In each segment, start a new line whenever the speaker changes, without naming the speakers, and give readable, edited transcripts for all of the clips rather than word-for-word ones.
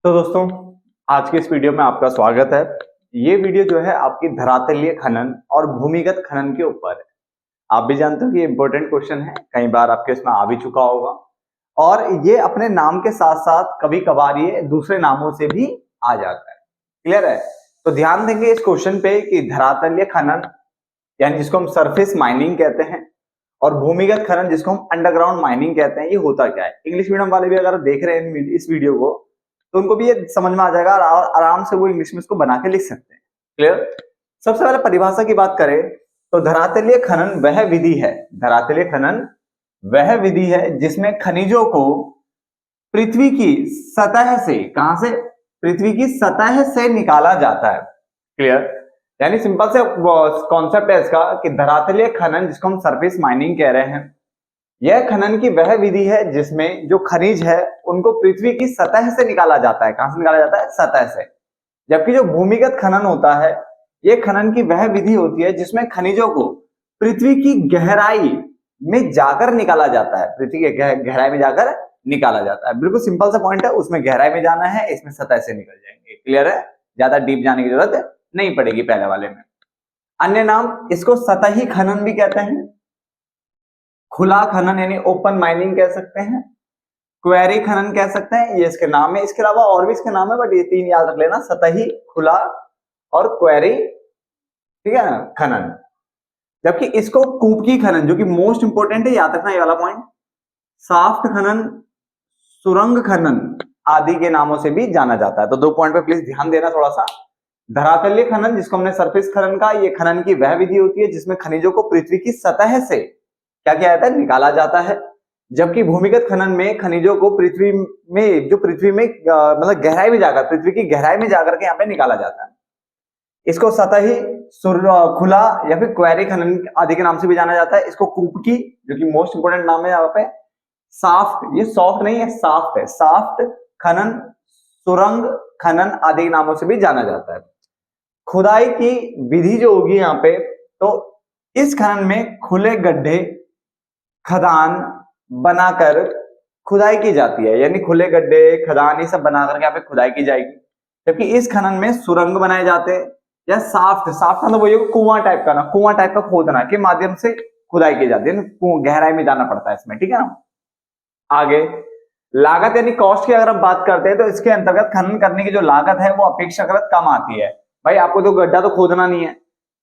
तो दोस्तों, आज के इस वीडियो में आपका स्वागत है। ये वीडियो जो है आपकी धरातलीय खनन और भूमिगत खनन के ऊपर है। आप भी जानते हो कि ये इंपॉर्टेंट क्वेश्चन है, कई बार आपके इसमें आ भी चुका होगा और ये अपने नाम के साथ साथ कभी कभार ये दूसरे नामों से भी आ जाता है। क्लियर है? तो ध्यान देंगे इस क्वेश्चन पे कि धरातलीय खनन यानी जिसको हम सरफेस माइनिंग कहते हैं और भूमिगत खनन जिसको हम अंडरग्राउंड माइनिंग कहते हैं, ये होता क्या है। इंग्लिश मीडियम वाले भी अगर देख रहे हैं इस वीडियो को तो उनको भी ये समझ में आ जाएगा और आराम से वो इंग्लिश में इसको बना के लिख सकते हैं। क्लियर? सबसे पहले परिभाषा की बात करें तो धरातलीय खनन वह विधि है, धरातलीय खनन वह विधि है जिसमें खनिजों को पृथ्वी की सतह से, कहां से? पृथ्वी की सतह से निकाला जाता है। क्लियर? यानी सिंपल से कॉन्सेप्ट है इसका कि धरातलीय खनन जिसको हम सरफेस माइनिंग कह रहे हैं, यह खनन की वह विधि है जिसमें जो खनिज है उनको पृथ्वी की सतह से निकाला जाता है। कहां से निकाला जाता है? सतह से। जबकि जो भूमिगत खनन होता है, यह खनन की वह विधि होती है जिसमें खनिजों को पृथ्वी की गहराई में जाकर निकाला जाता है। पृथ्वी के गहराई में जाकर निकाला जाता है। बिल्कुल सिंपल सा पॉइंट है, उसमें गहराई में जाना है, इसमें सतह से निकल जाएंगे। क्लियर है? ज्यादा डीप जाने की जरूरत नहीं पड़ेगी पहले वाले में। अन्य नाम इसको सतही खनन भी कहते हैं, खुला खनन यानी ओपन माइनिंग कह सकते हैं, क्वेरी खनन कह सकते हैं, ये इसके नाम है। इसके अलावा और भी इसके नाम है, बट ये तीन याद रख लेना, सतही, खुला और क्वेरी, ठीक है ना, खनन। जबकि इसको कूपकी खनन, जो कि मोस्ट इंपोर्टेंट है, याद रखना ये वाला पॉइंट, साफ्ट खनन, सुरंग खनन आदि के नामों से भी जाना जाता है। तो दो पॉइंट पे प्लीज ध्यान देना थोड़ा सा। धरातलीय खनन जिसको हमने सरफेस खनन का, ये खनन की वह विधि होती है जिसमें खनिजों को पृथ्वी की सतह से क्या किया जाता है? निकाला जाता है। जबकि भूमिगत खनन में खनिजों को पृथ्वी में, जो पृथ्वी में मतलब गहराई में जाकर, पृथ्वी की गहराई में जाकर के यहाँ पे निकाला जाता है। इसको सतही, खुला या फिर क्वेरी खनन आदि के नाम से भी जाना जाता है। इसको कूपकी, जो कि मोस्ट इंपोर्टेंट नाम है यहाँ पे, साफ्ट, ये सॉफ्ट नहीं है, साफ्ट है, साफ्ट खनन, सुरंग खनन आदि के नामों से भी जाना जाता है। खुदाई की विधि जो होगी यहाँ पे, तो इस खनन में खुले गड्ढे, खदान बनाकर खुदाई की जाती है। यानी खुले गड्ढे, खदान, ये सब बनाकर यहाँ पे खुदाई की जाएगी। जबकि इस खनन में सुरंग बनाए जाते हैं या साफ्ट, साफ्ट मतलब वही कुआं टाइप का ना, कुआं टाइप का खोदना के माध्यम से खुदाई की जाती है, गहराई में जाना पड़ता है इसमें, ठीक है ना। आगे लागत यानी कॉस्ट की अगर हम बात करते हैं तो इसके अंतर्गत खनन करने की जो लागत है वो अपेक्षाकृत कम आती है। भाई आपको तो गड्ढा तो खोदना नहीं है,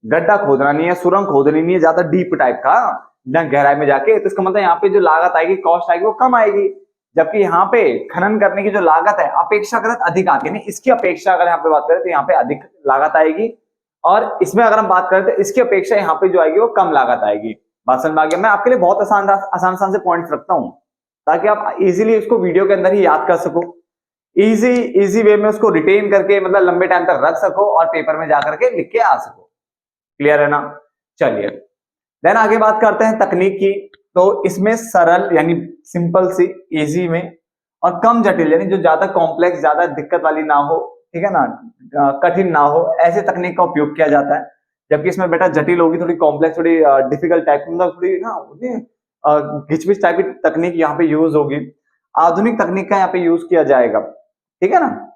गड्ढा खोदना नहीं है, सुरंग खोदनी नहीं है ज्यादा डीप टाइप का, ना गहराई में जाके, तो इसका मतलब यहाँ पे जो लागत आएगी, कॉस्ट आएगी, वो कम आएगी। जबकि यहाँ पे खनन करने की जो लागत है अपेक्षाकृत अधिक आती है। इसकी अपेक्षा अगर यहाँ पे बात करें तो यहाँ पे अधिक लागत आएगी, और इसमें अगर हम बात करें तो इसकी अपेक्षा यहाँ पे जो आएगी वो कम लागत आएगी। बात समझ में आ गया? मैं आपके लिए बहुत आसान आसान आसान से पॉइंट्स रखता हूँ ताकि आप इजीली इसको वीडियो के अंदर ही याद कर सको, इजी वे में उसको रिटेन करके मतलब लंबे टाइम तक रख सको और पेपर में जाकर के लिख के आ सको। क्लियर है ना? चलिए देन आगे बात करते हैं तकनीक की। तो इसमें सरल यानी सिंपल सी, इजी में, और कम जटिल यानी जो ज्यादा कॉम्प्लेक्स, ज्यादा दिक्कत वाली ना हो, ठीक है ना, कठिन ना हो, ऐसे तकनीक का उपयोग किया जाता है। जबकि इसमें बेटा जटिल होगी, थोड़ी कॉम्प्लेक्स, थोड़ी डिफिकल्ट टाइप, मतलब थोड़ी ना घिचपिच टाइप की तकनीक यहाँ पे यूज होगी। आधुनिक तकनीक का यहाँ पे यूज किया जाएगा, ठीक है ना।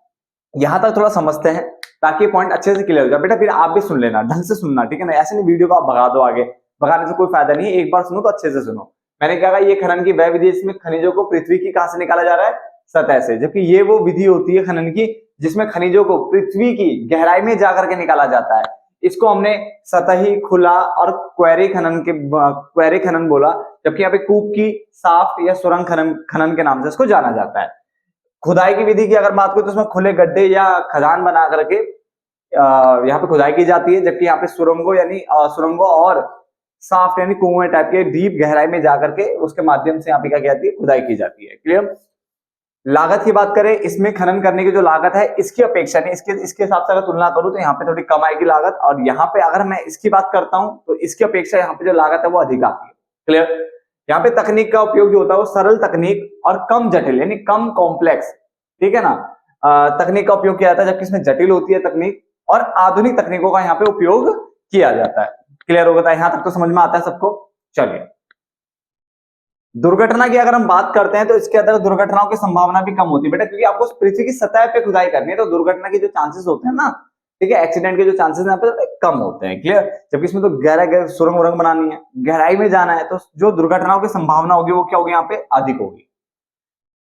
यहां तक थोड़ा समझते हैं ताकि पॉइंट अच्छे से क्लियर हो जाए। बेटा फिर आप भी सुन लेना, ढंग से सुनना, ठीक है ना। ऐसे नहीं वीडियो को आप भगा दो आगे, भगाने से कोई फायदा नहीं है। एक बार सुनो तो अच्छे से सुनो। मैंने कहा ये खनन की वह विधि जिसमें खनिजों को पृथ्वी की कहां से निकाला जा रहा है? सतह से। जबकि ये वो विधि होती है खनन की जिसमें खनिजों को पृथ्वी की गहराई में जाकर के निकाला जाता है। इसको हमने सतही, खुला और क्वेरी खनन बोला। जबकि यहाँ पे कूप की, साफ्ट या सुरंग खनन के नाम से इसको जाना जाता है। खुदाई की विधि की अगर बात करें तो उसमें खुले गड्ढे या खदान बना करके यहाँ पे खुदाई की जाती है। जबकि यहाँ पे सुरंगों और साफ्ट यानी कुएं टाइप के डीप गहराई में जाकर के उसके माध्यम से यहाँ पे क्या जाती है? खुदाई की जाती है। क्लियर? लागत की बात करें, इसमें खनन करने की जो लागत है इसकी अपेक्षा नहीं, इसके हिसाब से अगर तुलना करूं तो यहाँ पे थोड़ी कम आएगी लागत, और यहाँ पे अगर मैं इसकी बात करता हूं तो इसकी अपेक्षा यहाँ पे जो लागत है वो अधिक आती है। क्लियर? यहाँ पे तकनीक का उपयोग जो होता है वो सरल तकनीक और कम जटिल यानी कम कॉम्प्लेक्स, ठीक है ना, तकनीक का उपयोग किया जाता है। जबकि इसमें जटिल होती है तकनीक और आधुनिक तकनीकों का यहाँ पे उपयोग किया जाता है। क्लियर होगा? यहाँ तक तो समझ में आता है सबको? चलिए दुर्घटना की अगर हम बात करते हैं तो इसके अंदर दुर्घटनाओं की संभावना भी कम होती है बेटा, क्योंकि आपको पृथ्वी की सतह पे खुदाई करनी है, तो दुर्घटना के जो चांसेस होते हैं ना, ठीक है, एक्सीडेंट के जो चांसेस यहाँ पे कम होते हैं। क्लियर? जबकि इसमें तो गहरा गहरा सुरंग उरंग बनानी है, गहराई में जाना है, तो जो दुर्घटनाओं की संभावना होगी वो क्या होगी यहाँ पे, अधिक होगी।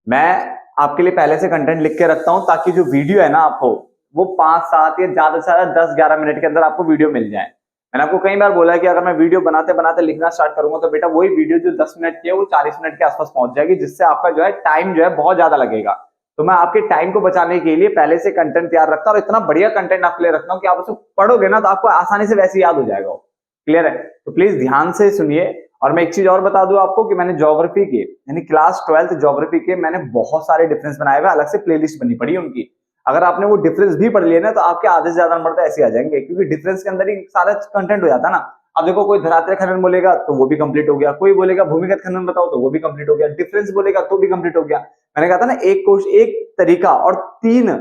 मैं आपके लिए पहले से कंटेंट लिख के रखता हूं ताकि जो वीडियो है ना आपको वो 5-7 या ज्यादा से ज्यादा 10-11 मिनट के अंदर आपको वीडियो मिल जाए। मैंने आपको कई बार बोला है कि अगर मैं वीडियो बनाते बनाते लिखना स्टार्ट करूंगा तो बेटा वही वीडियो जो 10 मिनट की है वो 40 मिनट के आसपास पहुंच जाएगी, जिससे आपका जो है टाइम जो है बहुत ज्यादा लगेगा। तो मैं आपके टाइम को बचाने के लिए पहले से कंटेंट तैयार रखता हूं और इतना बढ़िया कंटेंट आपके लिए रखता हूं कि आप उसको पढ़ोगे ना तो आपको आसानी से वैसे याद हो जाएगा। क्लियर है? तो प्लीज ध्यान से सुनिए। और मैं एक चीज और बता दूं आपको कि मैंने ज्योग्राफी के यानी क्लास 12th ज्योग्राफी के मैंने बहुत सारे डिफरेंस बनाए हुए, अलग से प्लेलिस्ट बनी पड़ी है उनकी। अगर आपने वो डिफरेंस भी पढ़ लिया ना तो आपके आधे से ज्यादा नंबर तो ऐसे आ जाएंगे, क्योंकि डिफरेंस के अंदर ही सारा कंटेंट हो जाता है ना। अब देखो, कोई धरातल खनन बोलेगा तो वो भी कंप्लीट हो गया, कोई बोलेगा भूमिगत खनन बताओ तो वो भी कंप्लीट हो गया, डिफरेंस बोलेगा तो भी कंप्लीट हो गया। मैंने कहा था ना, एक कोर्स एक तरीका और 3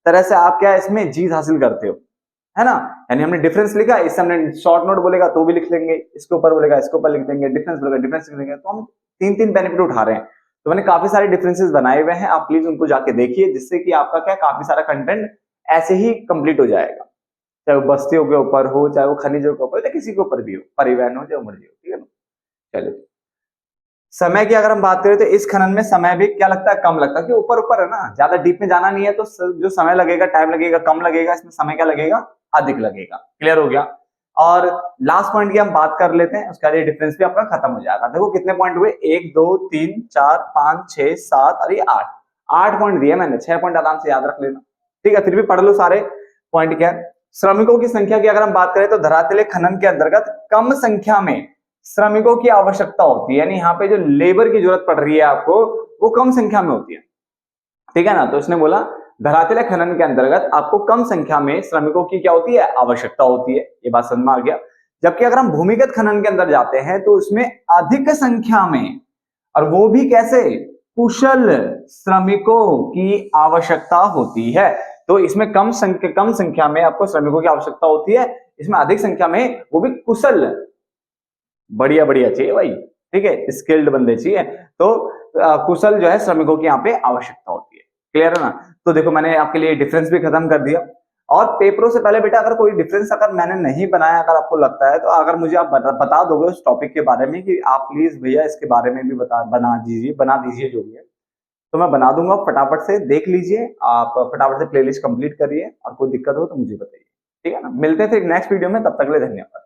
तरह से आप क्या इसमें जीत हासिल करते हो, है ना। यानी हमने डिफरेंस लिखा, इससे हमने शॉर्ट नोट बोलेगा तो भी लिख लेंगे, इसके ऊपर बोलेगा इसके ऊपर लिख देंगे, डिफरेंस बोलेगा डिफरेंस लिख देंगे, तो हम 3-3 बेनिफिट उठा रहे हैं। तो मैंने काफी सारे डिफरेंसेस बनाए हुए हैं, आप प्लीज उनको जाके देखिए, जिससे कि आपका क्या काफी सारा कंटेंट ऐसे ही कंप्लीट हो जाएगा। चाहे वो बस्तियों के ऊपर हो, चाहे वो खनिजों के ऊपर, चाहे किसी के ऊपर भी हो, परिवहन हो, जो मर्जी हो, ठीक है ना। चलिए, समय की अगर हम बात करें तो इस खनन में समय भी क्या लगता है, कम लगता है, क्योंकि ऊपर ऊपर है ना, ज्यादा डीप में जाना नहीं है, तो जो समय लगेगा, टाइम लगेगा, कम लगेगा। इसमें समय क्या लगेगा, अधिक लगेगा। क्लियर हो गया? और लास्ट पॉइंट की हम बात कर लेते हैं, उसका ये डिफरेंस भी आपका खत्म हो जाएगा। देखो कितने पॉइंट हुए, 1 2 3 4 5 6 7 और ये 8 पॉइंट दिए मैंने, 6 पॉइंट आराम से याद रख लेना। ठीक है, फिर भी पढ़ लो सारे पॉइंट। क्या है, श्रमिकों की संख्या की अगर हम बात करें तो धरातलीय खनन के अंतर्गत कम संख्या में श्रमिकों की आवश्यकता होती है, यानी यहाँ पे जो लेबर की जरूरत पड़ रही है आपको, वो कम संख्या में होती है। ठीक है ना। तो इसने बोला धरातलीय खनन के अंतर्गत आपको कम संख्या में श्रमिकों की क्या होती है, आवश्यकता होती है। ये बात समझ में आ गया। जबकि अगर हम भूमिगत खनन के अंदर जाते हैं तो उसमें अधिक संख्या में, और वो भी कैसे, कुशल श्रमिकों की आवश्यकता होती है। तो इसमें कम संख्या में आपको श्रमिकों की आवश्यकता होती है, इसमें अधिक संख्या में वो भी कुशल, बढ़िया बढ़िया चाहिए भाई, ठीक है, स्किल्ड बंदे चाहिए। तो कुशल जो है श्रमिकों की यहाँ पे आवश्यकता होती है। क्लियर है ना। तो देखो मैंने आपके लिए डिफरेंस भी खत्म कर दिया। और पेपरों से पहले बेटा अगर कोई डिफरेंस अगर मैंने नहीं बनाया, अगर आपको लगता है तो अगर मुझे आप बता दोगे उस टॉपिक के बारे में कि आप प्लीज भैया इसके बारे में भी बना दीजिए जो भी है, तो मैं बना दूंगा। फटाफट से देख लीजिए, आप फटाफट से प्लेलिस्ट कंप्लीट करिए, और कोई दिक्कत हो तो मुझे बताइए। ठीक है ना। मिलते हैं फिर नेक्स्ट वीडियो में, तब तक के लिए धन्यवाद।